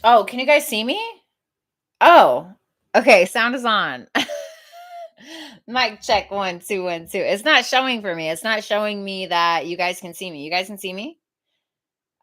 Oh, can you guys see me? Oh, okay. Sound is on. Mic check 1 2 1 2. It's not showing for me. It's not showing me that you guys can see me. You guys can see me?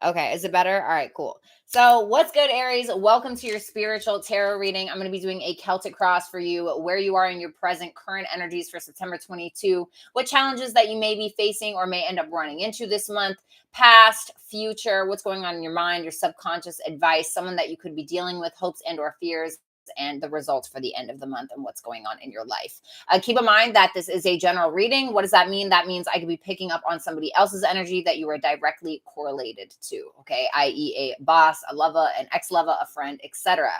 Okay, is it better? All right, cool. So, what's good, Aries? Welcome to your spiritual tarot reading. I'm going to be doing a Celtic cross for you, where you are in your present current energies for September 22, what challenges that you may be facing or may end up running into this month, past, future, what's going on in your mind, your subconscious advice, someone that you could be dealing with, hopes and or fears, and the results for the end of the month and what's going on in your life. Keep in mind that this is a general reading. What does that mean? That means I could be picking up on somebody else's energy that you are directly correlated to, okay? I.e. a boss, a lover, an ex-lover, a friend, etc.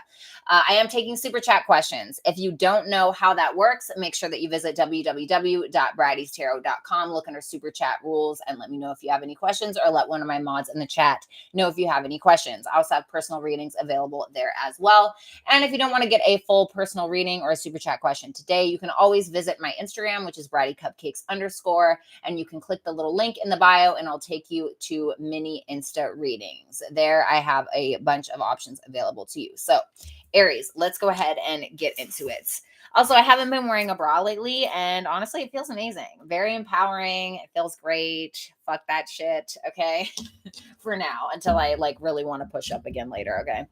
I am taking super chat questions. If you don't know how that works, make sure that you visit www.BrattysTarot.com, look under super chat rules, and let me know if you have any questions, or let one of my mods in the chat know if you have any questions. I also have personal readings available there as well. And if you don't want to get a full personal reading or a super chat question today, you can always visit my Instagram, which is Cupcakes _, and you can click the little link in the bio and I'll take you to mini Insta readings. There I have a bunch of options available to you. So Aries, let's go ahead and get into it. Also, I haven't been wearing a bra lately, and honestly, it feels amazing. Very empowering. It feels great. Fuck that shit, okay? For now, until I really want to push up again later, okay?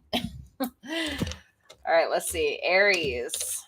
All right, let's see. Aries.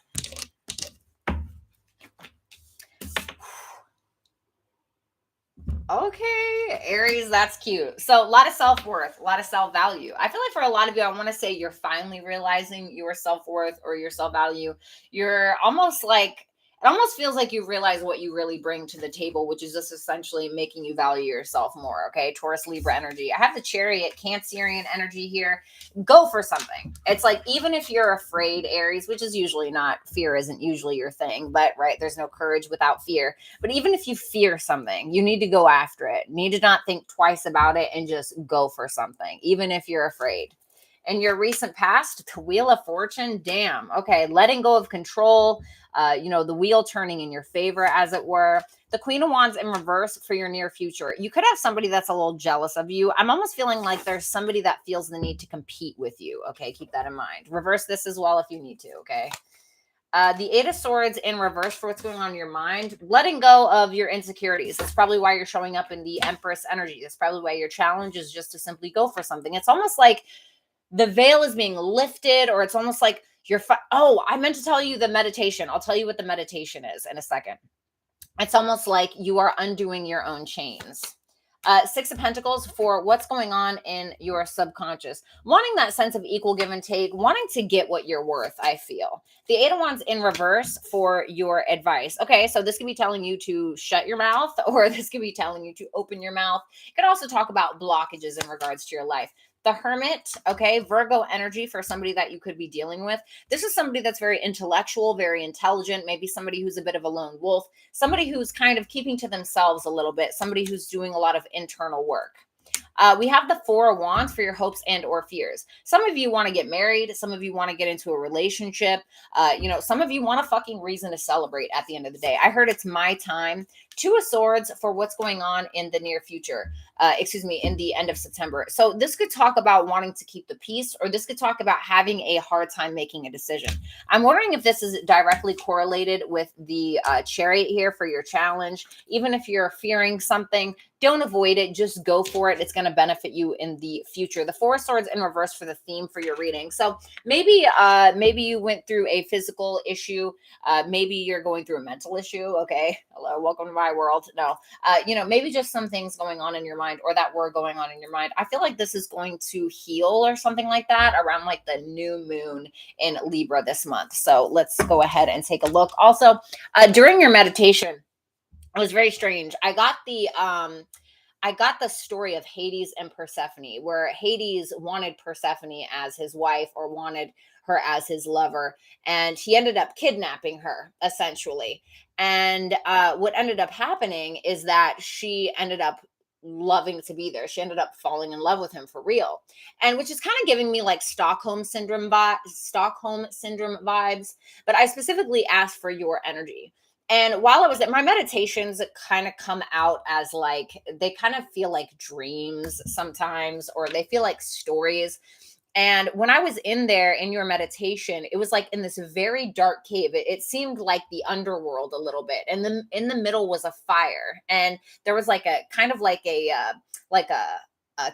Okay, Aries, that's cute. So, a lot of self worth, a lot of self value. I feel like for a lot of you, I want to say you're finally realizing your self worth or your self value. You're almost like, it almost feels like you realize what you really bring to the table, which is just essentially making you value yourself more. Okay, Taurus, Libra energy. I have the Chariot, Cancerian energy here. Go for something. It's like, even if you're afraid, Aries, which is usually not, fear isn't usually your thing, but right, there's no courage without fear. But even if you fear something, you need to go after it. You need to not think twice about it and just go for something, even if you're afraid. In your recent past, the Wheel of Fortune, damn. Okay, letting go of control, the wheel turning in your favor, as it were. The Queen of Wands in reverse for your near future. You could have somebody that's a little jealous of you. I'm almost feeling like there's somebody that feels the need to compete with you. Okay, keep that in mind. Reverse this as well if you need to, okay? The Eight of Swords in reverse for what's going on in your mind, letting go of your insecurities. That's probably why you're showing up in the Empress energy. That's probably why your challenge is just to simply go for something. It's almost like the veil is being lifted, or it's almost like oh, I meant to tell you the meditation. I'll tell you what the meditation is in a second. It's almost like you are undoing your own chains. Six of Pentacles for what's going on in your subconscious. Wanting that sense of equal give and take, wanting to get what you're worth, I feel. The Eight of Wands in reverse for your advice. Okay, so this could be telling you to shut your mouth, or this could be telling you to open your mouth. You could also talk about blockages in regards to your life. The Hermit, okay, Virgo energy for somebody that you could be dealing with. This is somebody that's very intellectual, very intelligent, maybe somebody who's a bit of a lone wolf, somebody who's kind of keeping to themselves a little bit, somebody who's doing a lot of internal work. We have the Four of Wands for your hopes and or fears. Some of you want to get married. Some of you want to get into a relationship. Some of you want a fucking reason to celebrate at the end of the day. I heard it's my time. Two of Swords for what's going on in the near future. In the end of September. So this could talk about wanting to keep the peace, or this could talk about having a hard time making a decision. I'm wondering if this is directly correlated with the Chariot here for your challenge. Even if you're fearing something, don't avoid it. Just go for it. It's going to benefit you in the future. The Four of Swords in reverse for the theme for your reading. So maybe you went through a physical issue. Maybe you're going through a mental issue. Okay. Hello. Welcome to my world. No. Maybe just some things going on in your mind, or that were going on in your mind. I feel like this is going to heal or something like that around like the new moon in Libra this month. So let's go ahead and take a look. Also, during your meditation, it was very strange. I got the story of Hades and Persephone, where Hades wanted Persephone as his wife, or wanted her as his lover, and he ended up kidnapping her, essentially. And what ended up happening is that she ended up loving to be there. She ended up falling in love with him for real, and which is kind of giving me like Stockholm syndrome vibes. But I specifically asked for your energy. And while I was at my meditations, kind of come out as like, they kind of feel like dreams sometimes, or they feel like stories. And when I was in there in your meditation, it was like in this very dark cave. It seemed like the underworld a little bit. And then in the middle was a fire. And there was like a kind of like a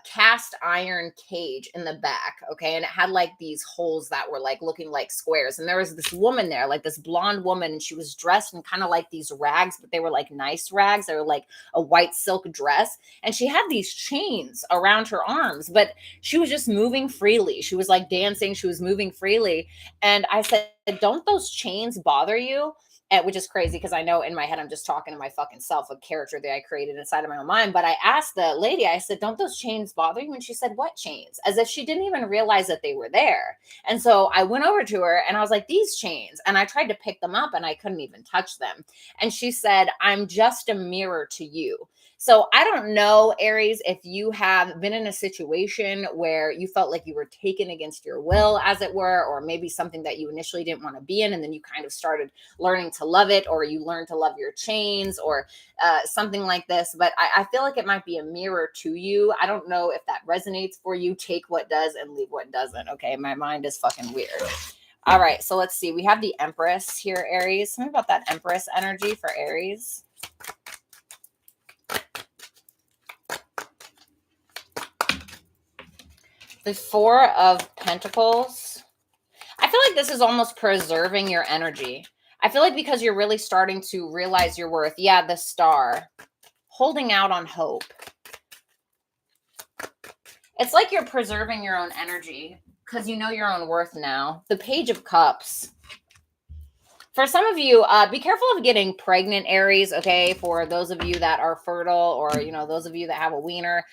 cast iron cage in the back. Okay. And it had like these holes that were like looking like squares. And there was this woman there, like this blonde woman, and she was dressed in kind of like these rags, but they were like nice rags. They were like a white silk dress. And she had these chains around her arms, but she was just moving freely. She was like dancing, she was moving freely. And I said, don't those chains bother you? And, which is crazy because I know in my head I'm just talking to my fucking self, a character that I created inside of my own mind. But I asked the lady, I said, don't those chains bother you? And she said, what chains? As if she didn't even realize that they were there. And so I went over to her and I was like, these chains. And I tried to pick them up and I couldn't even touch them. And she said, I'm just a mirror to you. So I don't know, Aries, if you have been in a situation where you felt like you were taken against your will, as it were, or maybe something that you initially didn't want to be in, and then you kind of started learning to love it, or you learned to love your chains, or something like this. But I feel like it might be a mirror to you. I don't know if that resonates for you. Take what does and leave what doesn't. Okay, my mind is fucking weird. All right, so let's see. We have the Empress here, Aries. Something about that Empress energy for Aries. The Four of Pentacles. I feel like this is almost preserving your energy. I feel like because you're really starting to realize your worth. Yeah, the Star. Holding out on hope. It's like you're preserving your own energy because you know your own worth now. The Page of Cups. For some of you, be careful of getting pregnant, Aries, okay? For those of you that are fertile, or, you know, those of you that have a wiener,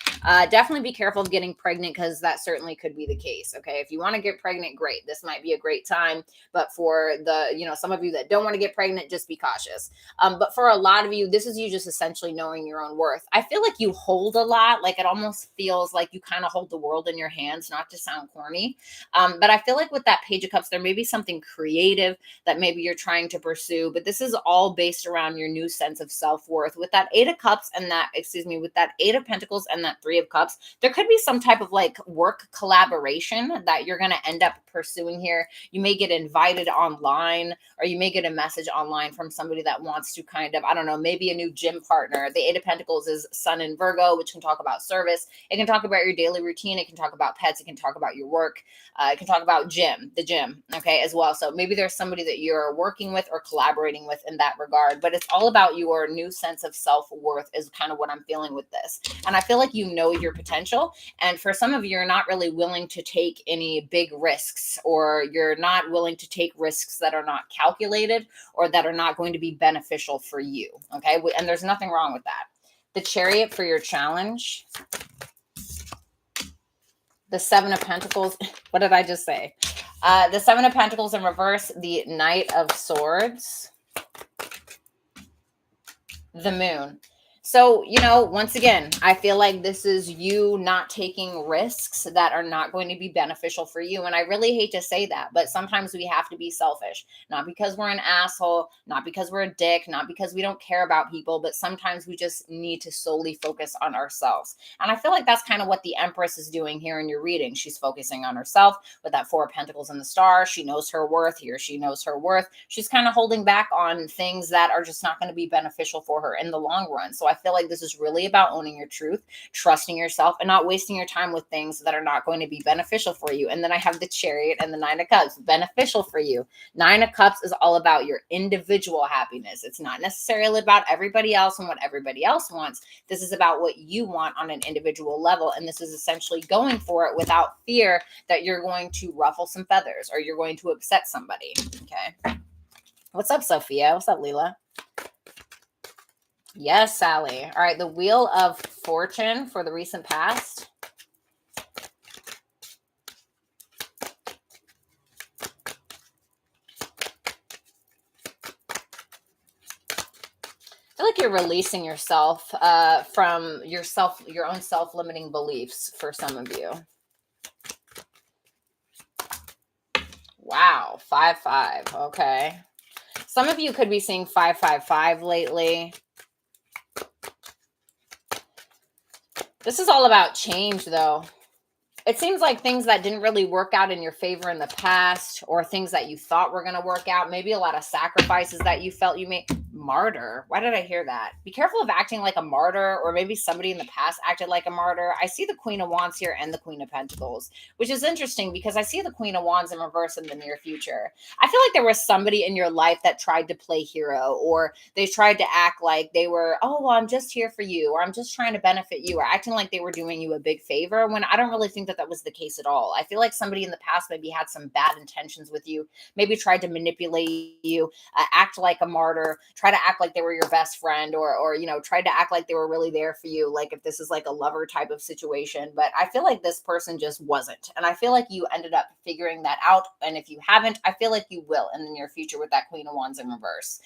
definitely be careful of getting pregnant because that certainly could be the case, okay? If you want to get pregnant, great. This might be a great time. But for the, you know, some of you that don't want to get pregnant, just be cautious. But for a lot of you, this is you just essentially knowing your own worth. I feel like you hold a lot. Like it almost feels like you kind of hold the world in your hands, not to sound corny. But I feel like with that Page of Cups, there may be something creative that maybe you're trying to pursue, but this is all based around your new sense of self-worth. With that Eight of Cups and that, with that Eight of Pentacles and that Three of Cups, there could be some type of like work collaboration that you're going to end up pursuing here. You may get invited online, or you may get a message online from somebody that wants to kind of, I don't know, maybe a new gym partner. The Eight of Pentacles is Sun in Virgo, which can talk about service. It can talk about your daily routine. It can talk about pets. It can talk about your work. It can talk about the gym, okay, as well. So maybe there's somebody that you're working with or collaborating with in that regard, but it's all about your new sense of self-worth is kind of what I'm feeling with this. And I feel like you know your potential. And for some of you, you're not really willing to take any big risks, or you're not willing to take risks that are not calculated or that are not going to be beneficial for you, okay? And there's nothing wrong with that. The Chariot for your challenge. The Seven of Pentacles. What did I just say? The Seven of Pentacles in reverse. The Knight of Swords. The Moon. So, you know, once again, I feel like this is you not taking risks that are not going to be beneficial for you. And I really hate to say that, but sometimes we have to be selfish, not because we're an asshole, not because we're a dick, not because we don't care about people, but sometimes we just need to solely focus on ourselves. And I feel like that's kind of what the Empress is doing here in your reading. She's focusing on herself with that Four of Pentacles and the Star. She knows her worth here. She knows her worth. She's kind of holding back on things that are just not going to be beneficial for her in the long run. So I feel like this is really about owning your truth, trusting yourself, and not wasting your time with things that are not going to be beneficial for you. And then I have the Chariot and the Nine of Cups, beneficial for you. Nine of Cups is all about your individual happiness. It's not necessarily about everybody else and what everybody else wants. This is about what you want on an individual level. And this is essentially going for it without fear that you're going to ruffle some feathers or you're going to upset somebody. Okay. What's up, Sophia? What's up, Leela? Yes, Sally. All right, the Wheel of Fortune for the recent past. I feel like you're releasing yourself from your own self-limiting beliefs for some of you. Wow, 5-5. Okay. Some of you could be seeing 5-5-5 lately. This is all about change, though. It seems like things that didn't really work out in your favor in the past, or things that you thought were going to work out, maybe a lot of sacrifices that you felt you made. Martyr. Why did I hear that? Be careful of acting like a martyr, or maybe somebody in the past acted like a martyr. I see the Queen of Wands here and the Queen of Pentacles, which is interesting because I see the Queen of Wands in reverse in the near future. I feel like there was somebody in your life that tried to play hero, or they tried to act like they were, oh, well, I'm just here for you, or I'm just trying to benefit you, or acting like they were doing you a big favor, when I don't really think that that was the case at all. I feel like somebody in the past maybe had some bad intentions with you, maybe tried to manipulate you, act like a martyr, try to act like they were your best friend, or you know, tried to act like they were really there for you, like if this is like a lover type of situation. But I feel like this person just wasn't, and I feel like you ended up figuring that out. And if you haven't, I feel like you will in the near future with that Queen of Wands in reverse,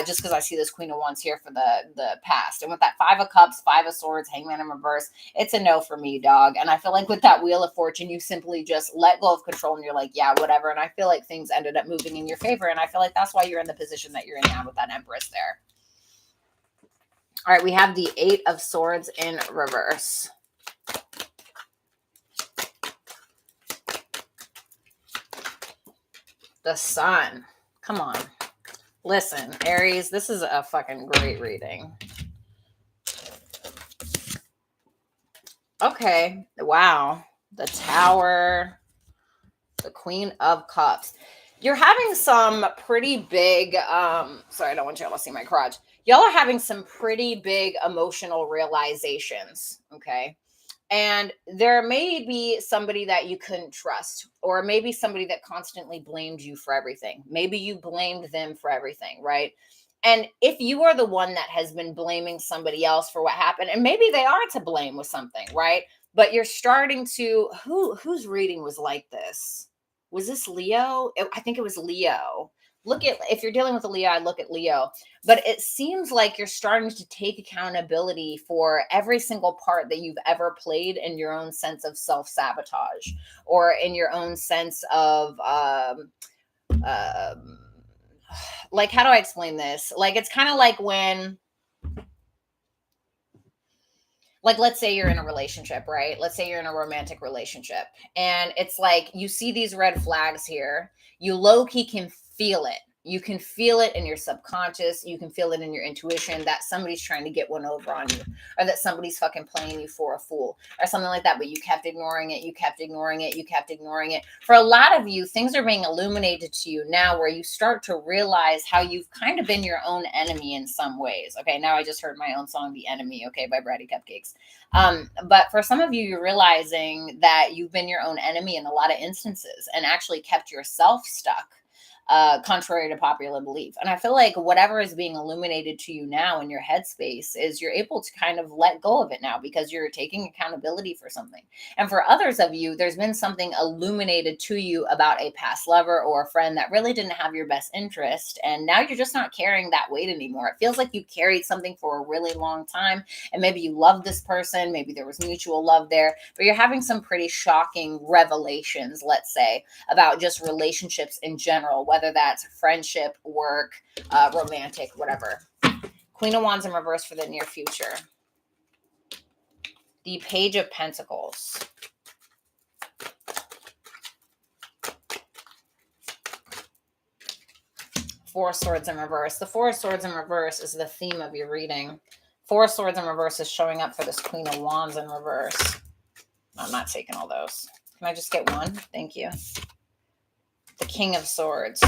just because I see this Queen of Wands here for the past. And with that Five of Cups, Five of Swords, Hangman in reverse, it's a no for me, dog. And I feel like with that Wheel of Fortune, you simply just let go of control and you're like, yeah, whatever. And I feel like things ended up moving in your favor, and I feel like that's why you're in the position that you're in now with that Empress there. All right, we have the Eight of Swords in reverse. The Sun. Come on. Listen, Aries, this is a fucking great reading. Okay. Wow. The Tower. The Queen of Cups. You're having some pretty big, sorry, I don't want y'all to see my crotch. Y'all are having some pretty big emotional realizations, okay? And there may be somebody that you couldn't trust, or maybe somebody that constantly blamed you for everything. Maybe you blamed them for everything, right? And if you are the one that has been blaming somebody else for what happened, and maybe they are to blame with something, right? But you're starting to, whose reading was like this? Was this Leo? I think it was Leo. Look at, if you're dealing with a Leo, I look at Leo. But it seems like you're starting to take accountability for every single part that you've ever played in your own sense of self-sabotage, or in your own sense of like, how do I explain this? Like, it's kind of like when, like, let's say you're in a relationship, right? Let's say you're in a romantic relationship, and it's like you see these red flags here. You low-key can feel it. You can feel it in your subconscious. You can feel it in your intuition that somebody's trying to get one over on you, or that somebody's fucking playing you for a fool, or something like that. But you kept ignoring it. You kept ignoring it. You kept ignoring it. For a lot of you, things are being illuminated to you now, where you start to realize how you've kind of been your own enemy in some ways. Okay, now I just heard my own song, The Enemy, okay, by Bratty Cupcakes. But for some of you, you're realizing that you've been your own enemy in a lot of instances, and actually kept yourself stuck, contrary to popular belief. And I feel like whatever is being illuminated to you now in your headspace is you're able to kind of let go of it now, because you're taking accountability for something. And for others of you, there's been something illuminated to you about a past lover or a friend that really didn't have your best interest. And now you're just not carrying that weight anymore. It feels like you carried something for a really long time, and maybe you love this person, maybe there was mutual love there, but you're having some pretty shocking revelations, let's say, about just relationships in general, whether that's friendship, work, romantic, whatever. Queen of Wands in reverse for the near future. The Page of Pentacles. Four of Swords in reverse. The Four of Swords in reverse is the theme of your reading. Four of Swords in reverse is showing up for this Queen of Wands in reverse. I'm not taking all those. Can I just get one? Thank you. The King of Swords.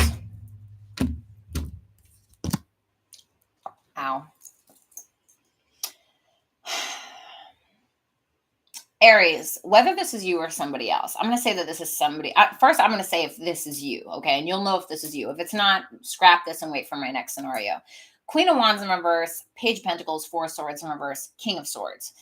Ow. Aries, whether this is you or somebody else, I'm going to say that this is somebody. First, I'm going to say if this is you, okay? And you'll know if this is you. If it's not, scrap this and wait for my next scenario. Queen of Wands in reverse, Page of Pentacles, Four of Swords in reverse, King of Swords.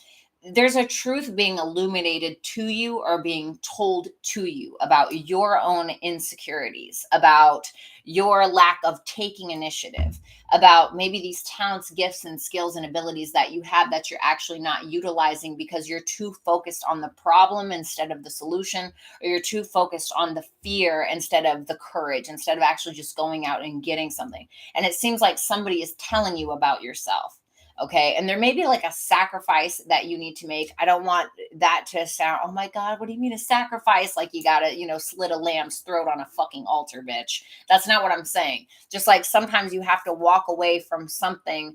There's a truth being illuminated to you, or being told to you, about your own insecurities, about your lack of taking initiative, about maybe these talents, gifts, and skills and abilities that you have that you're actually not utilizing because you're too focused on the problem instead of the solution, or you're too focused on the fear instead of the courage, instead of actually just going out and getting something. And it seems like somebody is telling you about yourself. Okay. And there may be like a sacrifice that you need to make. I don't want that to sound, oh my God, what do you mean a sacrifice? Like you gotta, slit a lamb's throat on a fucking altar, bitch. That's not what I'm saying. Just like sometimes you have to walk away from something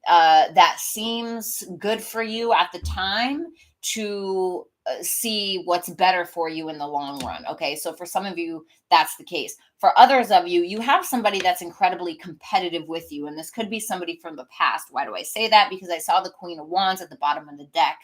that seems good for you at the time to see what's better for you in the long run. Okay. So for some of you, that's the case. For others of you, you have somebody that's incredibly competitive with you. And this could be somebody from the past. Why do I say that? Because I saw the Queen of Wands at the bottom of the deck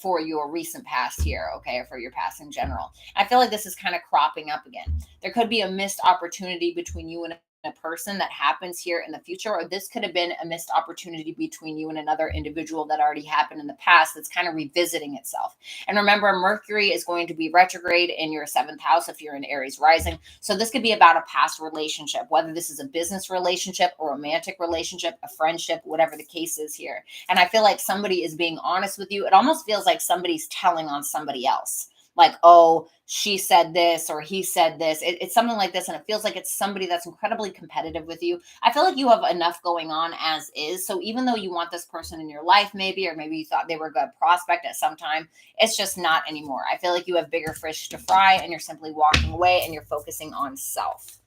for your recent past here. Okay. Or for your past in general. I feel like this is kind of cropping up again. There could be a missed opportunity between you and a person that happens here in the future, or this could have been a missed opportunity between you and another individual that already happened in the past that's kind of revisiting itself. And remember, Mercury is going to be retrograde in your 7th house if you're in Aries rising. So this could be about a past relationship, whether this is a business relationship, a romantic relationship, a friendship, whatever the case is here. And I feel like somebody is being honest with you. It almost feels like somebody's telling on somebody else. Like, oh, she said this or he said this. It's something like this. And it feels like it's somebody that's incredibly competitive with you. I feel like you have enough going on as is. So even though you want this person in your life, maybe, or maybe you thought they were a good prospect at some time, it's just not anymore. I feel like you have bigger fish to fry and you're simply walking away and you're focusing on self.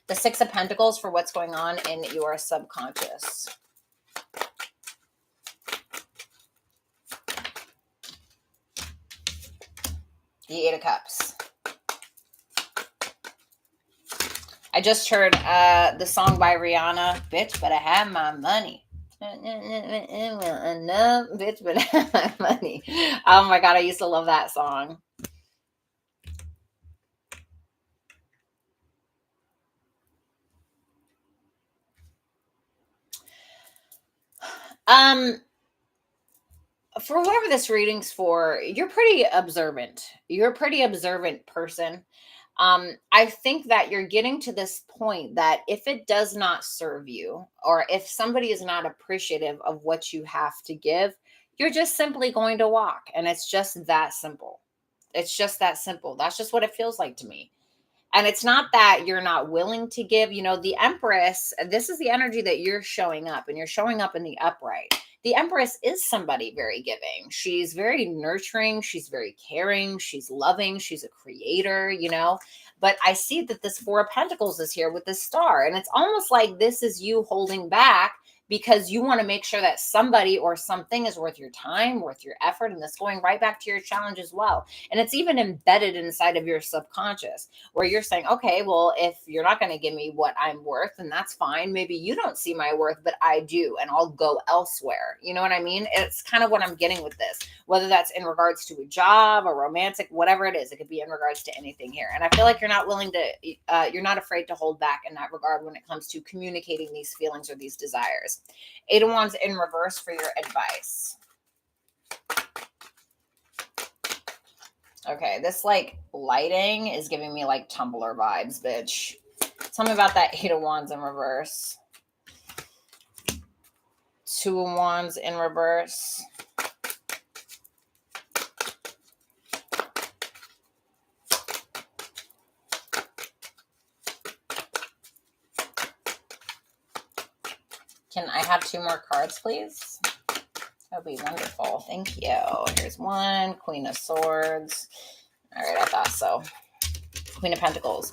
The 6 of Pentacles for what's going on in your subconscious. The 8 of Cups. I just heard the song by Rihanna, Bitch, But I Have My Money. Enough, bitch, but I have my money. Oh my God, I used to love that song. For whoever this reading's for, you're pretty observant. You're a pretty observant person. I think that you're getting to this point that if it does not serve you, or if somebody is not appreciative of what you have to give, you're just simply going to walk. And it's just that simple. It's just that simple. That's just what it feels like to me. And it's not that you're not willing to give. The Empress, this is the energy that you're showing up, and you're showing up in the upright. The Empress is somebody very giving. She's very nurturing. She's very caring. She's loving. She's a creator, But I see that this 4 of Pentacles is here with this star. And it's almost like this is you holding back because you want to make sure that somebody or something is worth your time, worth your effort. And that's going right back to your challenge as well. And it's even embedded inside of your subconscious where you're saying, okay, well, if you're not going to give me what I'm worth, then that's fine. Maybe you don't see my worth, but I do, and I'll go elsewhere. You know what I mean? It's kind of what I'm getting with this, whether that's in regards to a job, a romantic, whatever it is. It could be in regards to anything here. And I feel like you're not willing to, you're not afraid to hold back in that regard when it comes to communicating these feelings or these desires. 8 of Wands in reverse for your advice. Okay, this like lighting is giving me like Tumblr vibes, bitch. Tell me about that 8 of Wands in reverse. 2 of Wands in reverse. Can I have 2 more cards, please? That would be wonderful. Thank you. Here's 1. Queen of Swords. All right, I thought so. Queen of Pentacles.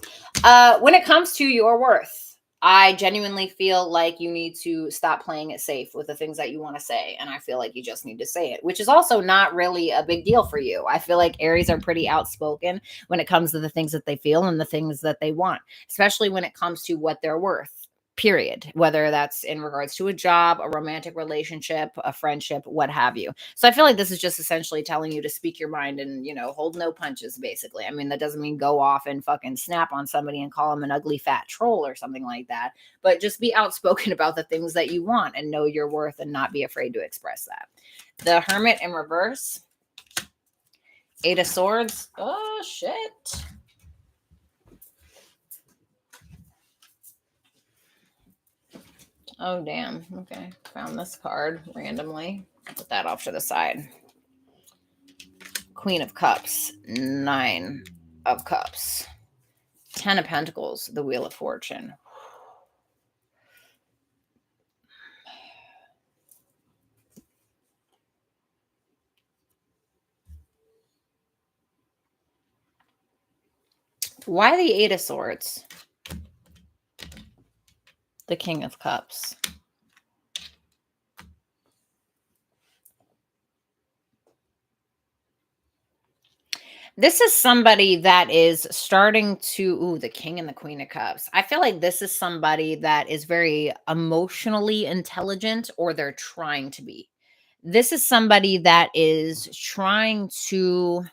When it comes to your worth, I genuinely feel like you need to stop playing it safe with the things that you want to say. And I feel like you just need to say it, which is also not really a big deal for you. I feel like Aries are pretty outspoken when it comes to the things that they feel and the things that they want, especially when it comes to what they're worth. Period. Whether that's in regards to a job, a romantic relationship, a friendship, what have you. So I feel like this is just essentially telling you to speak your mind and, hold no punches, basically. I mean, that doesn't mean go off and fucking snap on somebody and call them an ugly fat troll or something like that. But just be outspoken about the things that you want and know your worth and not be afraid to express that. The Hermit in reverse. 8 of Swords. Oh, shit. Oh, damn. Okay. Found this card randomly. Put that off to the side. Queen of Cups. 9 of Cups. 10 of Pentacles. The Wheel of Fortune. Why the Eight of Swords? The King of Cups. This is somebody that is starting to, the King and the Queen of Cups. I feel like this is somebody that is very emotionally intelligent, or they're trying to be. This is somebody that is trying to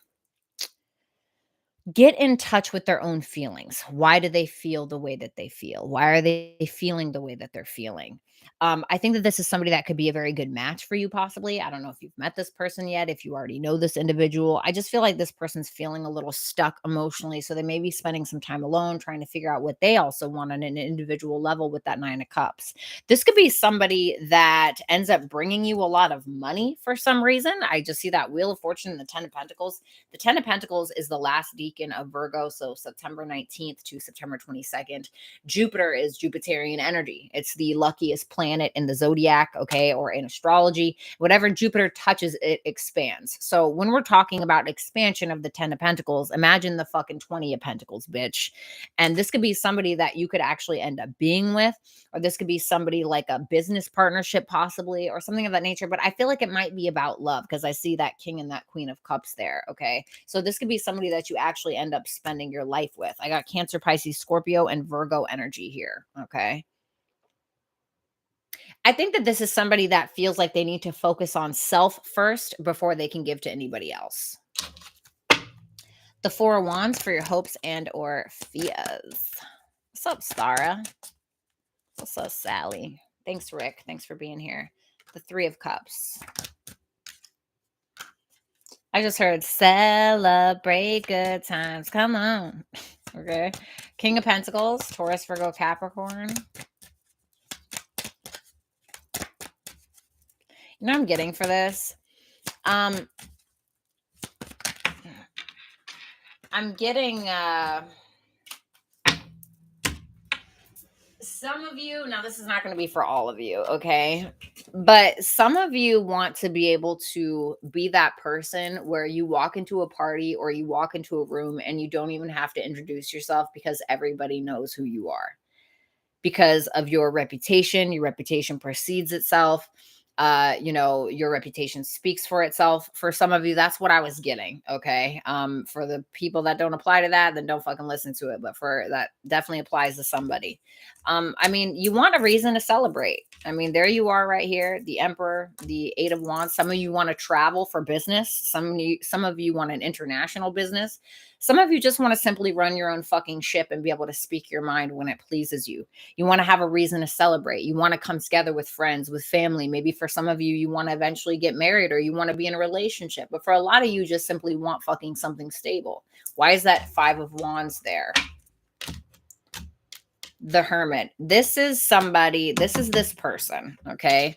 get in touch with their own feelings. Why do they feel the way that they feel? Why are they feeling the way that they're feeling? I think that this is somebody that could be a very good match for you, possibly. I don't know if you've met this person yet, if you already know this individual. I just feel like this person's feeling a little stuck emotionally. So they may be spending some time alone trying to figure out what they also want on an individual level with that Nine of Cups. This could be somebody that ends up bringing you a lot of money for some reason. I just see that Wheel of Fortune and the Ten of Pentacles. The Ten of Pentacles is the last decan of Virgo, so September 19th to September 22nd. Jupiter is Jupiterian energy. It's the luckiest planet in the zodiac, okay, or in astrology. Whatever Jupiter touches, it expands. So when we're talking about expansion of the Ten of Pentacles, imagine the fucking 20 of Pentacles, bitch. And this could be somebody that you could actually end up being with, or this could be somebody like a business partnership, possibly, or something of that nature. But I feel like it might be about love, because I see that King and that Queen of Cups there, okay? So this could be somebody that you actually end up spending your life with. I got Cancer, Pisces, Scorpio, and Virgo energy here, okay? I think that this is somebody that feels like they need to focus on self first before they can give to anybody else. The Four of Wands for your hopes and or fears. What's up, Stara? What's up, Sally? Thanks, Rick. Thanks for being here. The Three of Cups. I just heard celebrate good times. Come on. Okay. King of Pentacles, Taurus, Virgo, Capricorn. You know what I'm getting for this? I'm getting some of you, now this is not going to be for all of you, okay? But some of you want to be able to be that person where you walk into a party or you walk into a room and you don't even have to introduce yourself, because everybody knows who you are. Because of your reputation precedes itself. Your reputation speaks for itself. For some of you, that's what I was getting. Okay. For the people that don't apply to that, then don't fucking listen to it. But for that, definitely applies to somebody. You want a reason to celebrate. There you are right here, the Emperor, the Eight of Wands. Some of you want to travel for business. Some of you want an international business. Some of you just want to simply run your own fucking ship and be able to speak your mind when it pleases you. You want to have a reason to celebrate. You want to come together with friends, with family. Maybe for some of you, you want to eventually get married, or you want to be in a relationship. But for a lot of you, just simply want fucking something stable. Why is that Five of Wands there? The Hermit. This is this person, okay?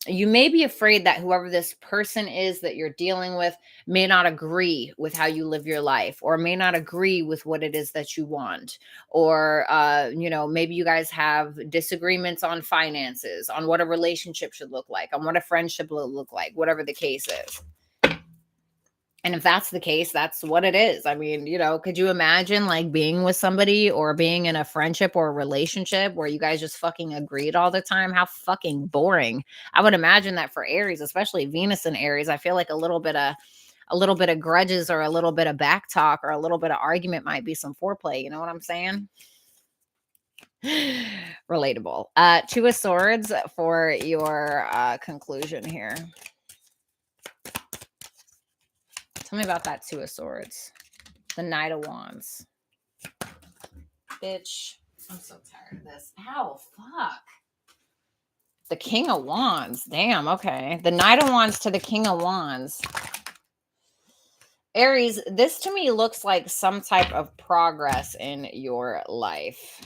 You may be afraid that whoever this person is that you're dealing with may not agree with how you live your life, or may not agree with what it is that you want. Or, maybe you guys have disagreements on finances, on what a relationship should look like, on what a friendship will look like, whatever the case is. And if that's the case, that's what it is. Could you imagine like being with somebody or being in a friendship or a relationship where you guys just fucking agreed all the time? How fucking boring. I would imagine that for Aries, especially Venus and Aries, I feel like a little bit of grudges, or a little bit of back talk, or a little bit of argument might be some foreplay. You know what I'm saying? Relatable. Two of Swords for your conclusion here. Tell me about that Two of Swords. The Knight of Wands. Bitch. I'm so tired of this. Ow, fuck. The King of Wands. Damn, okay. The Knight of Wands to the King of Wands. Aries, this to me looks like some type of progress in your life.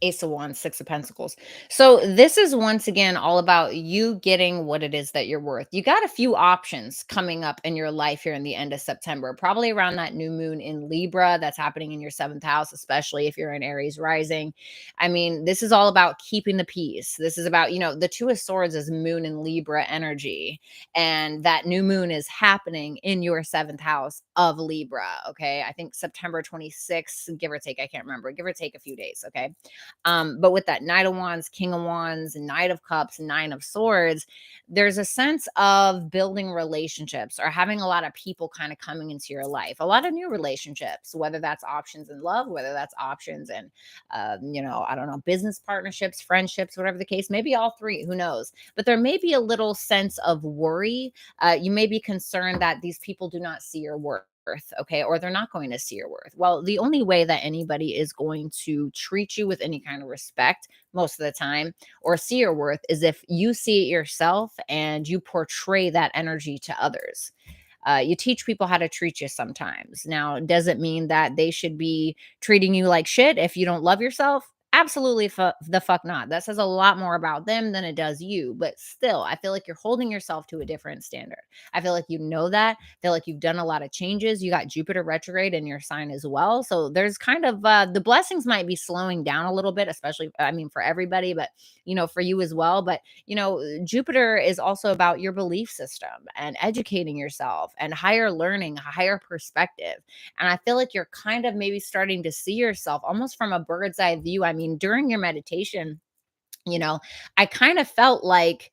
Ace of Wands, Six of Pentacles. So this is once again all about you getting what it is that you're worth. You got a few options coming up in your life here in the end of September, probably around that new moon in Libra that's happening in your seventh house, especially if you're in Aries rising. I mean, this is all about keeping the peace. This is about, the Two of Swords is moon in Libra energy. And that new moon is happening in your seventh house of Libra. Okay. I think September 26th, give or take. I can't remember, give or take a few days. Okay. But with that Knight of Wands, King of Wands, Knight of Cups, Nine of Swords, there's a sense of building relationships or having a lot of people kind of coming into your life, a lot of new relationships, whether that's options in love, whether that's options in, I don't know, business partnerships, friendships, whatever the case, maybe all three, who knows? But there may be a little sense of worry. You may be concerned that these people do not see your worth. Okay, or they're not going to see your worth. Well, the only way that anybody is going to treat you with any kind of respect most of the time or see your worth is if you see it yourself and you portray that energy to others. You teach people how to treat you sometimes. Now, does it mean that they should be treating you like shit if you don't love yourself? Absolutely the fuck not. That says a lot more about them than it does you. But still, I feel like you're holding yourself to a different standard. I feel like you know that. I feel like you've done a lot of changes. You got Jupiter retrograde in your sign as well. So there's kind of the blessings might be slowing down a little bit, especially, I mean, for everybody, but, for you as well. But, Jupiter is also about your belief system and educating yourself and higher learning, higher perspective. And I feel like you're kind of maybe starting to see yourself almost from a bird's eye view. I mean, during your meditation, I kind of felt like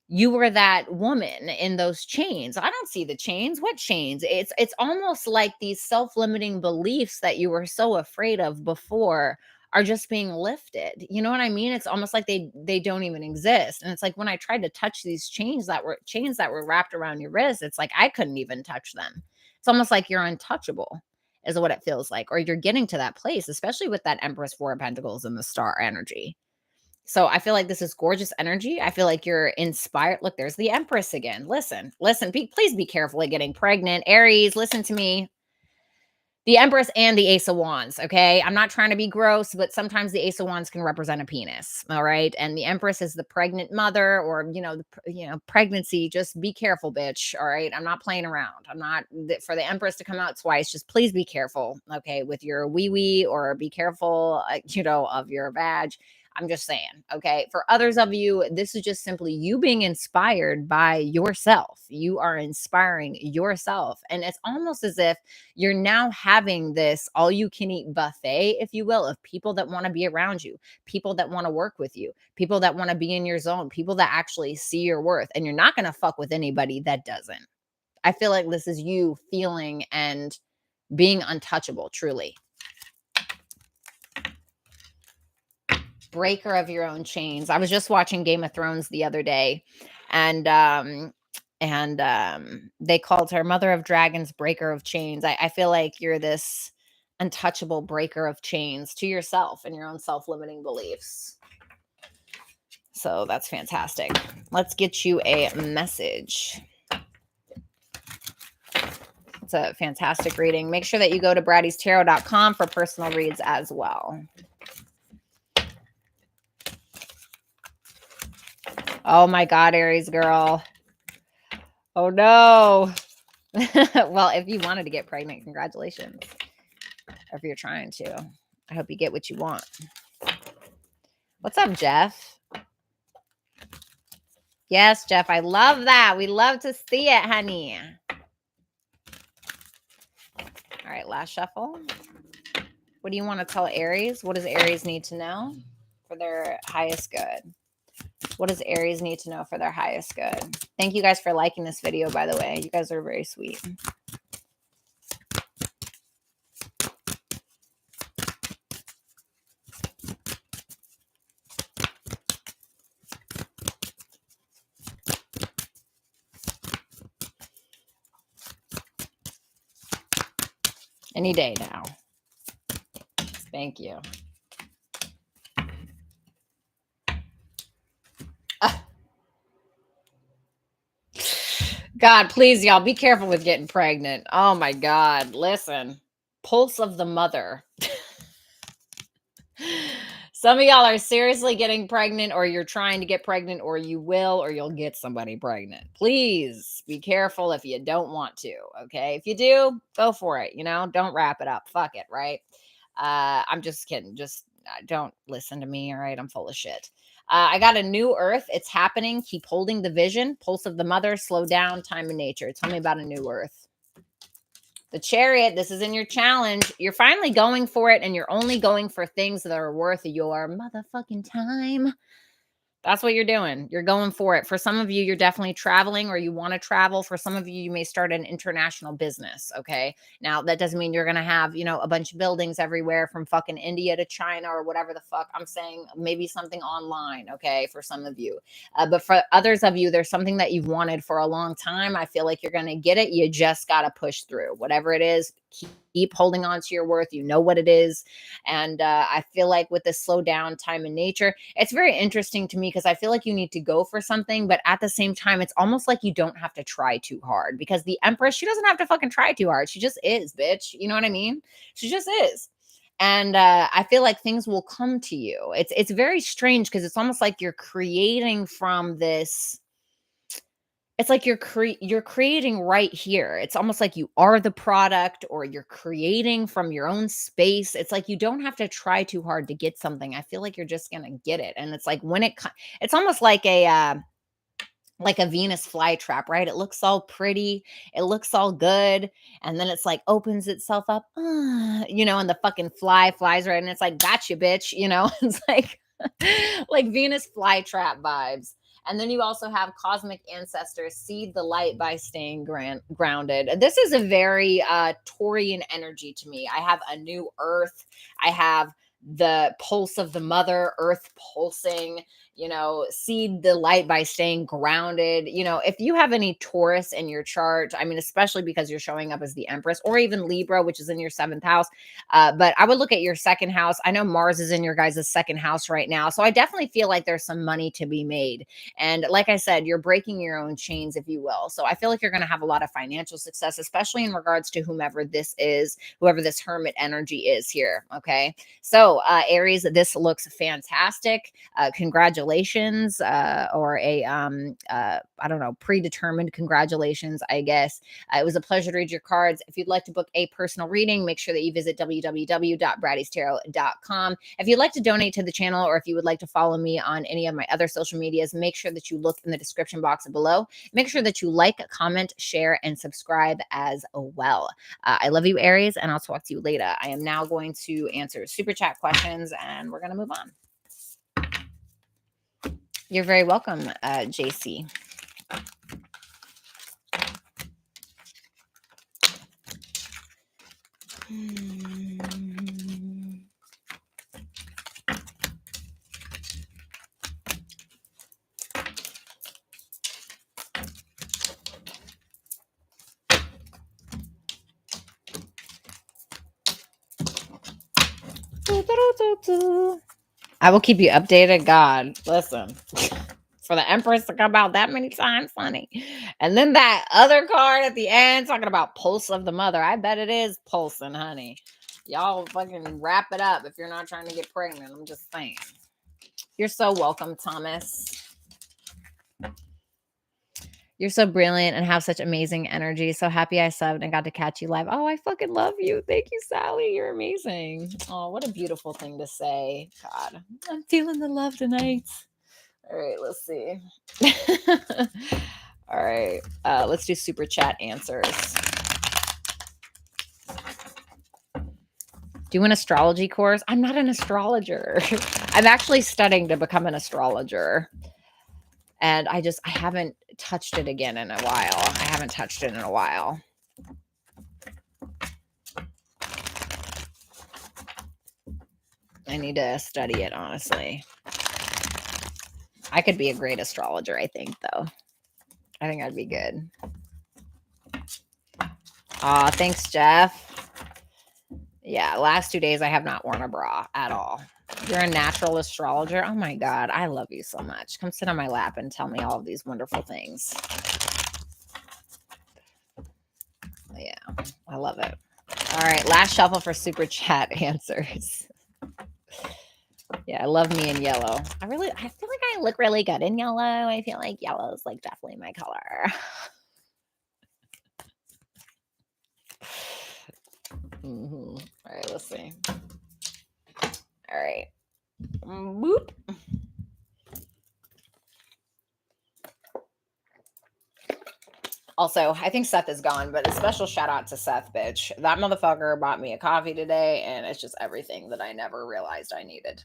you were that woman in those chains. I don't see the chains. What chains? It's almost like these self-limiting beliefs that you were so afraid of before are just being lifted. You know what I mean? It's almost like they don't even exist. And it's like when I tried to touch these chains that were wrapped around your wrist, it's like I couldn't even touch them. It's almost like you're untouchable is what it feels like, or you're getting to that place, especially with that Empress, Four of Pentacles, and the star energy. So I feel like this is gorgeous energy. I feel like you're inspired. Look, there's the Empress again. Listen, please be careful of getting pregnant. Aries, listen to me. The Empress and the Ace of Wands, okay? I'm not trying to be gross, but sometimes the Ace of Wands can represent a penis, all right? And the Empress is the pregnant mother or, pregnancy. Just be careful, bitch, all right? I'm not playing around. I'm not, for the Empress to come out twice, just please be careful, okay, with your wee-wee, or be careful, of your vag. I'm just saying, okay? For others of you, this is just simply you being inspired by yourself. You are inspiring yourself. And it's almost as if you're now having this all you can eat buffet, if you will, of people that want to be around you, people that want to work with you, people that want to be in your zone, people that actually see your worth. And you're not going to fuck with anybody that doesn't. I feel like this is you feeling and being untouchable, truly. Breaker of your own chains. I was just watching Game of Thrones the other day, and they called her Mother of Dragons, Breaker of Chains. I feel like you're this untouchable breaker of chains to yourself and your own self-limiting beliefs. So that's fantastic. Let's get you a message. It's a fantastic reading. Make sure that you go to BrattysTarot.com for personal reads as well. Oh my God, Aries girl. Oh no. Well, if you wanted to get pregnant, congratulations. Or if you're trying to, I hope you get what you want. What's up, Jeff? Yes, Jeff, I love that. We love to see it, honey. All right, last shuffle. What do you want to tell Aries? What does Aries need to know for their highest good? What does Aries need to know for their highest good? Thank you guys for liking this video, by the way. You guys are very sweet. Any day now. Thank you. God, please, y'all, be careful with getting pregnant. Oh my God. Listen, pulse of the mother. Some of y'all are seriously getting pregnant, or you're trying to get pregnant, or you will, or you'll get somebody pregnant. Please be careful if you don't want to. Okay. If you do, go for it. Don't wrap it up. Fuck it. Right. I'm just kidding. Just don't listen to me. All right. I'm full of shit. I got a new earth. It's happening. Keep holding the vision. Pulse of the mother. Slow down. Time in nature. Tell me about a new earth. The Chariot, this is in your challenge. You're finally going for it, and you're only going for things that are worth your motherfucking time. That's what you're doing. You're going for it. For some of you, you're definitely traveling, or you want to travel. For some of you, you may start an international business. Okay. Now, that doesn't mean you're going to have, a bunch of buildings everywhere from fucking India to China or whatever the fuck. I'm saying maybe something online. Okay. For some of you. But for others of you, there's something that you've wanted for a long time. I feel like you're going to get it. You just got to push through whatever it is. Keep holding on to your worth. You know what it is. And I feel like with this slow down time in nature, it's very interesting to me because I feel like you need to go for something, but at the same time, it's almost like you don't have to try too hard, because the Empress, she doesn't have to fucking try too hard. She just is, bitch. You know what I mean? She just is. And I feel like things will come to you. It's very strange because it's almost like you're creating from this. It's like you're creating right here. It's almost like you are the product, or you're creating from your own space. It's like you don't have to try too hard to get something. I feel like you're just going to get it. And it's like it's almost like a Venus flytrap, right? It looks all pretty, it looks all good, and then it's like opens itself up, and the fucking fly flies right, and it's like, gotcha, bitch. It's like Venus flytrap vibes. And then you also have cosmic ancestors seed the light by staying grounded. This is a very Taurian energy to me. I have a new earth. I have the pulse of the mother earth pulsing. Seed the light by staying grounded. If you have any Taurus in your chart, I mean, especially because you're showing up as the Empress, or even Libra, which is in your 7th house. But I would look at your 2nd house. I know Mars is in your guys' 2nd house right now. So I definitely feel like there's some money to be made. And like I said, you're breaking your own chains, if you will. So I feel like you're going to have a lot of financial success, especially in regards to whomever this is, whoever this hermit energy is here. Okay. So Aries, this looks fantastic. Congratulations. Or a I don't know, predetermined congratulations, I guess. It was a pleasure to read your cards. If you'd like to book a personal reading, make sure that you visit www.BrattysTarot.com. If you'd like to donate to the channel, or if you would like to follow me on any of my other social medias, make sure that you look in the description box below. Make sure that you like, comment, share, and subscribe as well. I love you, Aries, and I'll talk to you later. I am now going to answer super chat questions, and we're going to move on. You're very welcome, JC. I will keep you updated. God, listen. For the Empress to come out that many times, funny. And then that other card at the end talking about pulse of the mother. I bet it is pulsing, honey. Y'all fucking wrap it up if you're not trying to get pregnant. I'm just saying. You're so welcome, Thomas. You're so brilliant and have such amazing energy. So happy I subbed and got to catch you live. Oh, I fucking love you. Thank you, Sally. You're amazing. Oh, what a beautiful thing to say. God, I'm feeling the love tonight. All right, let's see. All right, let's do super chat answers. Do an astrology course? I'm not an astrologer. I'm actually studying to become an astrologer. And I haven't touched it again in a while. I haven't touched it in a while. I need to study it, honestly. I could be a great astrologer, I think, though. I think I'd be good. Aw, thanks, Jeff. Yeah, last 2 days I have not worn a bra at all. You're a natural astrologer. Oh my God, I love you so much. Come sit on my lap and tell me all of these wonderful things. Yeah, I love it. All right, last shuffle for super chat answers. Yeah, I love me in yellow. I feel like I look really good in yellow. I feel like yellow is like definitely my color. All right, let's see. All right. Boop. Also, I think Seth is gone, but a special shout out to Seth, bitch. That motherfucker bought me a coffee today, and it's just everything that I never realized I needed.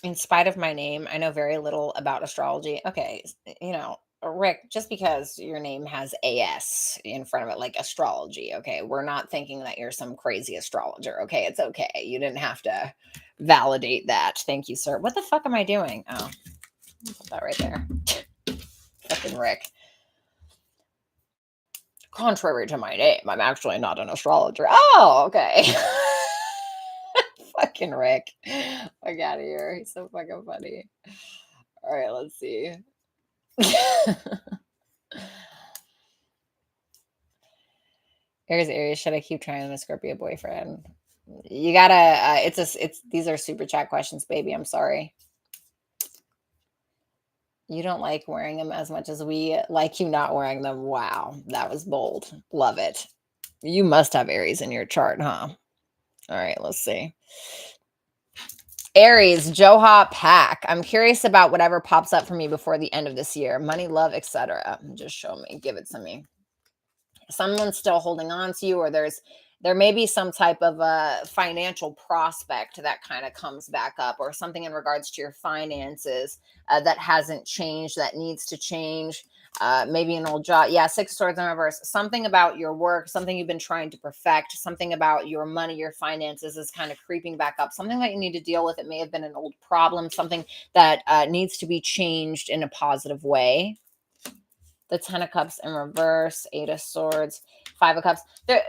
In spite of my name, I know very little about astrology. Okay, you know, Rick, just because your name has AS in front of it, like astrology, okay, we're not thinking that you're some crazy astrologer, okay? It's okay. You didn't have to validate that. Thank you, sir. What the fuck am I doing? Oh, put that right there. Fucking Rick. Contrary to my name, I'm actually not an astrologer. Oh, okay. Fucking Rick. Fuck out of here. He's so fucking funny. All right, let's see. Aries, should I keep trying on a Scorpio boyfriend? You gotta, these are super chat questions, baby. I'm sorry. You don't like wearing them as much as we like you not wearing them. Wow, that was bold. Love it. You must have Aries in your chart, huh? All right, let's see. Aries, Joha Pack. I'm curious about whatever pops up for me before the end of this year. Money, love, etc. Just show me. Give it to me. Someone's still holding on to you, or there may be some type of a financial prospect that kind of comes back up, or something in regards to your finances that hasn't changed, that needs to change. Maybe an old job. Yeah, Six of Swords in reverse. Something about your work, something you've been trying to perfect, something about your money, your finances is kind of creeping back up. Something that you need to deal with. It may have been an old problem, something that needs to be changed in a positive way. The 10 of Cups in reverse, 8 of Swords, 5 of Cups.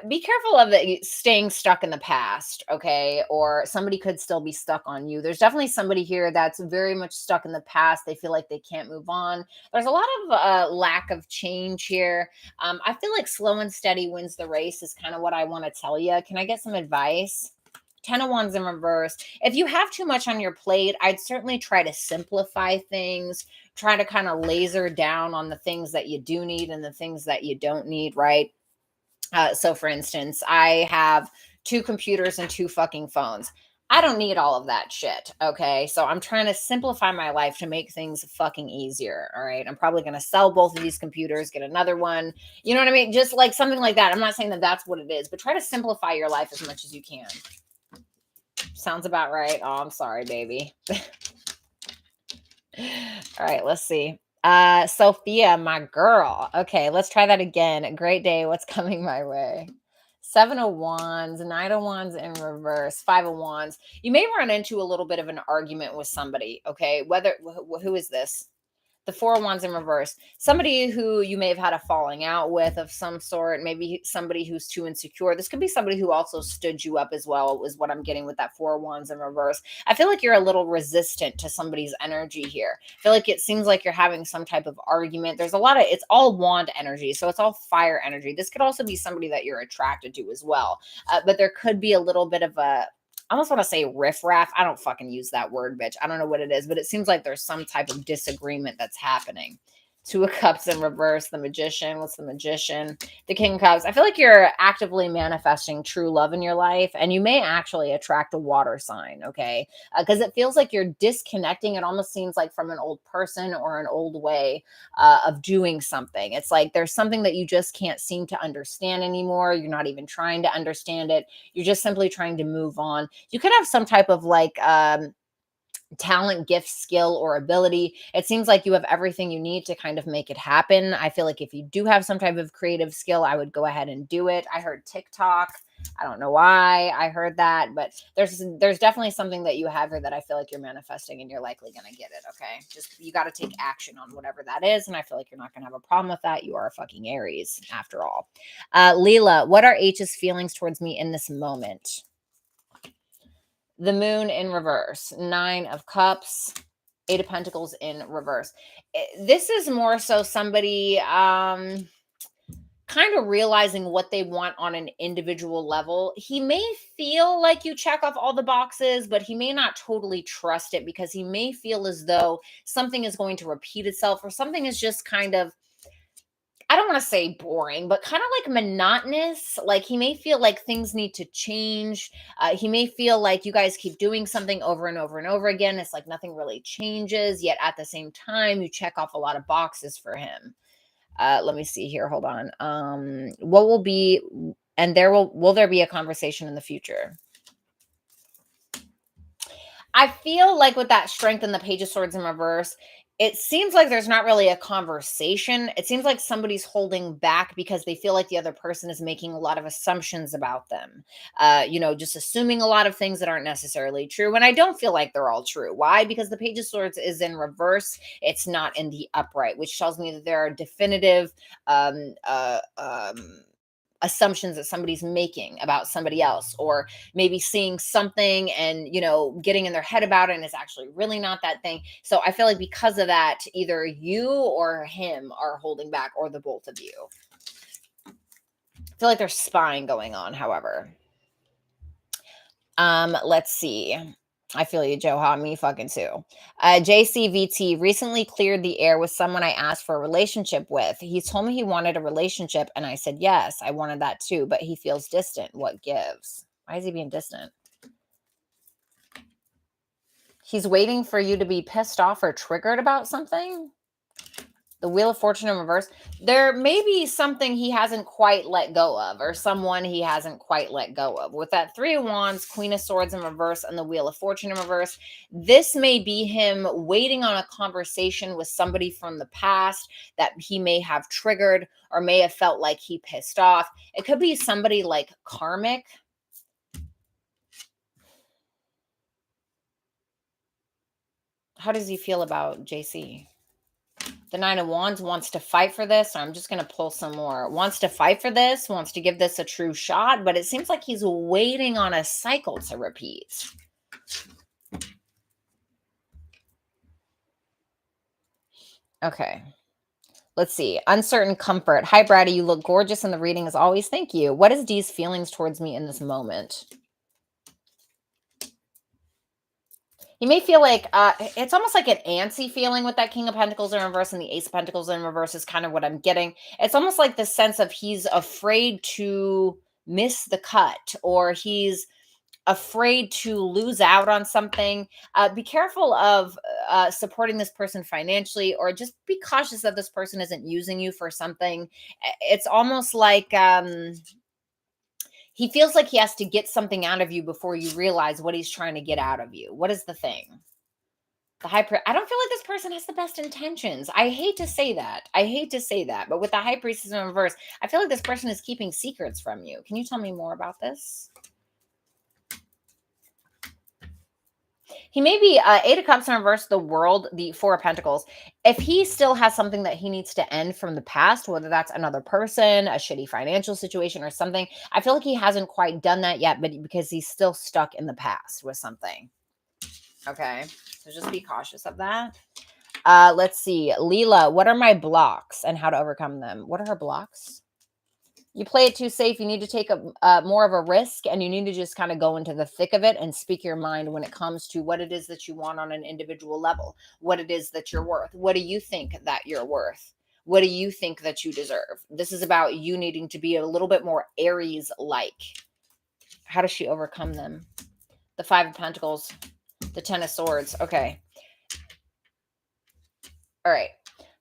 Be careful of staying stuck in the past, okay? Or somebody could still be stuck on you. There's definitely somebody here that's very much stuck in the past. They feel like they can't move on. There's a lot of lack of change here. I feel like slow and steady wins the race is kind of what I want to tell you. Can I get some advice? 10 of Wands in reverse. If you have too much on your plate, I'd certainly try to simplify things, try to kind of laser down on the things that you do need and the things that you don't need, right? So for instance, I have 2 computers and 2 fucking phones. I don't need all of that shit. Okay. So I'm trying to simplify my life to make things fucking easier. All right. I'm probably going to sell both of these computers, get another one. You know what I mean? Just like something like that. I'm not saying that that's what it is, but try to simplify your life as much as you can. Sounds about right. Oh, I'm sorry, baby. All right, let's see. Sophia, my girl. Okay, let's try that again. Great day. What's coming my way? 7 of Wands, 9 of Wands in reverse, 5 of Wands. You may run into a little bit of an argument with somebody, okay? Who is this? The 4 of Wands in reverse. Somebody who you may have had a falling out with of some sort. Maybe somebody who's too insecure. This could be somebody who also stood you up as well, is what I'm getting with that 4 of Wands in reverse. I feel like you're a little resistant to somebody's energy here. I feel like it seems like you're having some type of argument. There's a lot of, it's all wand energy. So it's all fire energy. This could also be somebody that you're attracted to as well. But there could be a little bit of a, I almost want to say riffraff. I don't fucking use that word, bitch. I don't know what it is, but it seems like there's some type of disagreement that's happening. 2 of Cups in reverse, the Magician. What's the Magician? The King of Cups. I feel like you're actively manifesting true love in your life, and you may actually attract a water sign, okay? Because it feels like you're disconnecting. It almost seems like from an old person or an old way of doing something. It's like there's something that you just can't seem to understand anymore. You're not even trying to understand it. You're just simply trying to move on. You could have some type of like talent, gift, skill, or ability. It seems like you have everything you need to kind of make it happen. I feel like if you do have some type of creative skill, I would go ahead and do it. I heard TikTok. I don't know why I heard that, but there's definitely something that you have here that I feel like you're manifesting, and you're likely going to get it. Okay. Just, you got to take action on whatever that is. And I feel like you're not going to have a problem with that. You are a fucking Aries after all. Leela, what are H's feelings towards me in this moment? The Moon in reverse, 9 of Cups, 8 of Pentacles in reverse. This is more so somebody kind kind of realizing what they want on an individual level. He may feel like you check off all the boxes, but he may not totally trust it because he may feel as though something is going to repeat itself or something is just kind of, I don't want to say boring, but kind of like monotonous. Like he may feel like things need to change. He may feel like you guys keep doing something over and over and over again. It's like nothing really changes, yet at the same time, you check off a lot of boxes for him. Let me see here. Hold on. What will be, and will there be a conversation in the future? I feel like with that strength and the Page of Swords in reverse, it seems like there's not really a conversation. It seems like somebody's holding back because they feel like the other person is making a lot of assumptions about them. Just assuming a lot of things that aren't necessarily true. And I don't feel like they're all true. Why? Because the Page of Swords is in reverse. It's not in the upright, which tells me that there are definitive assumptions that somebody's making about somebody else, or maybe seeing something and getting in their head about it and it's actually really not that thing. So I feel like because of that, either you or him are holding back, or the both of you. I feel like there's spying going on, however. Let's see. I feel you, Joha. Me fucking too. JCVT recently cleared the air with someone I asked for a relationship with. He told me he wanted a relationship, and I said yes, I wanted that too, but he feels distant. What gives? Why is he being distant? He's waiting for you to be pissed off or triggered about something. The Wheel of Fortune in reverse. There may be something he hasn't quite let go of, or someone he hasn't quite let go of. With that Three of Wands, Queen of Swords in reverse, and the Wheel of Fortune in reverse, this may be him waiting on a conversation with somebody from the past that he may have triggered or may have felt like he pissed off. It could be somebody like karmic. How does he feel about JC? The Nine of Wands wants to fight for this. So I'm just going to pull some more. Wants to fight for this, wants to give this a true shot, but it seems like he's waiting on a cycle to repeat. Okay. Let's see. Uncertain comfort. Hi, Bratty. You look gorgeous in the reading as always. Thank you. What is Dee's feelings towards me in this moment? You may feel like it's almost like an antsy feeling with that King of Pentacles in reverse and the Ace of Pentacles in reverse is kind of what I'm getting. It's almost like the sense of he's afraid to miss the cut, or he's afraid to lose out on something. Be careful of supporting this person financially, or just be cautious that this person isn't using you for something. It's almost like he feels like he has to get something out of you before you realize what he's trying to get out of you. What is the thing? The I don't feel like this person has the best intentions. I hate to say that. But with the High Priestess in reverse, I feel like this person is keeping secrets from you. Can you tell me more about this? He may be Eight of Cups in reverse, the World, the Four of Pentacles. If he still has something that he needs to end from the past, whether that's another person, a shitty financial situation or something, I feel like he hasn't quite done that yet, but because he's still stuck in the past with something. Okay, so just be cautious of that. Let's see. Leela, what are my blocks and how to overcome them? What are her blocks? You play it too safe. You need to take more of a risk, and you need to just kind of go into the thick of it and speak your mind when it comes to what it is that you want on an individual level, what it is that you're worth. What do you think that you're worth? What do you think that you deserve? This is about you needing to be a little bit more Aries-like. How does she overcome them? The Five of Pentacles, the Ten of Swords. Okay. All right.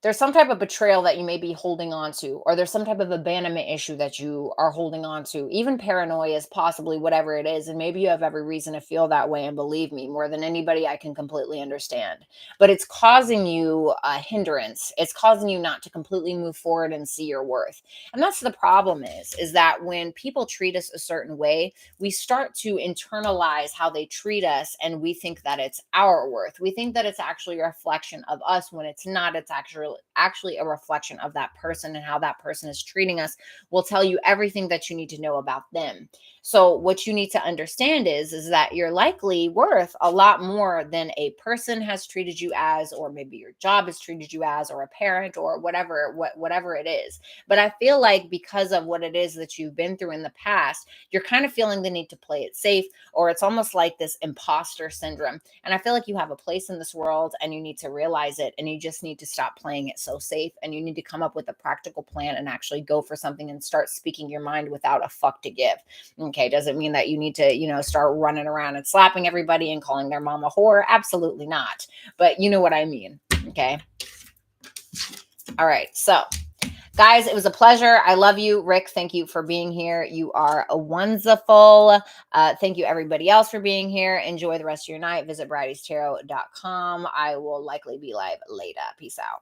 There's some type of betrayal that you may be holding on to, or there's some type of abandonment issue that you are holding on to. Even paranoia is possibly whatever it is. And maybe you have every reason to feel that way. And believe me, more than anybody, I can completely understand. But it's causing you a hindrance. It's causing you not to completely move forward and see your worth. And that's the problem is that when people treat us a certain way, we start to internalize how they treat us. And we think that it's our worth. We think that it's actually a reflection of us when it's not. It's actually actually a reflection of that person, and how that person is treating us will tell you everything that you need to know about them. So what you need to understand is that you're likely worth a lot more than a person has treated you as, or maybe your job has treated you as, or a parent, or whatever it is. But I feel like because of what it is that you've been through in the past, you're kind of feeling the need to play it safe, or it's almost like this imposter syndrome. And I feel like you have a place in this world and you need to realize it, and you just need to stop playing it so safe, and you need to come up with a practical plan and actually go for something and start speaking your mind without a fuck to give. Okay, doesn't mean that you need to, start running around and slapping everybody and calling their mom a whore. Absolutely not. But you know what I mean. Okay. All right. So, guys, it was a pleasure. I love you. Rick, thank you for being here. You are a wonderful. Thank you, everybody else, for being here. Enjoy the rest of your night. Visit BrattysTarot.com. I will likely be live later. Peace out.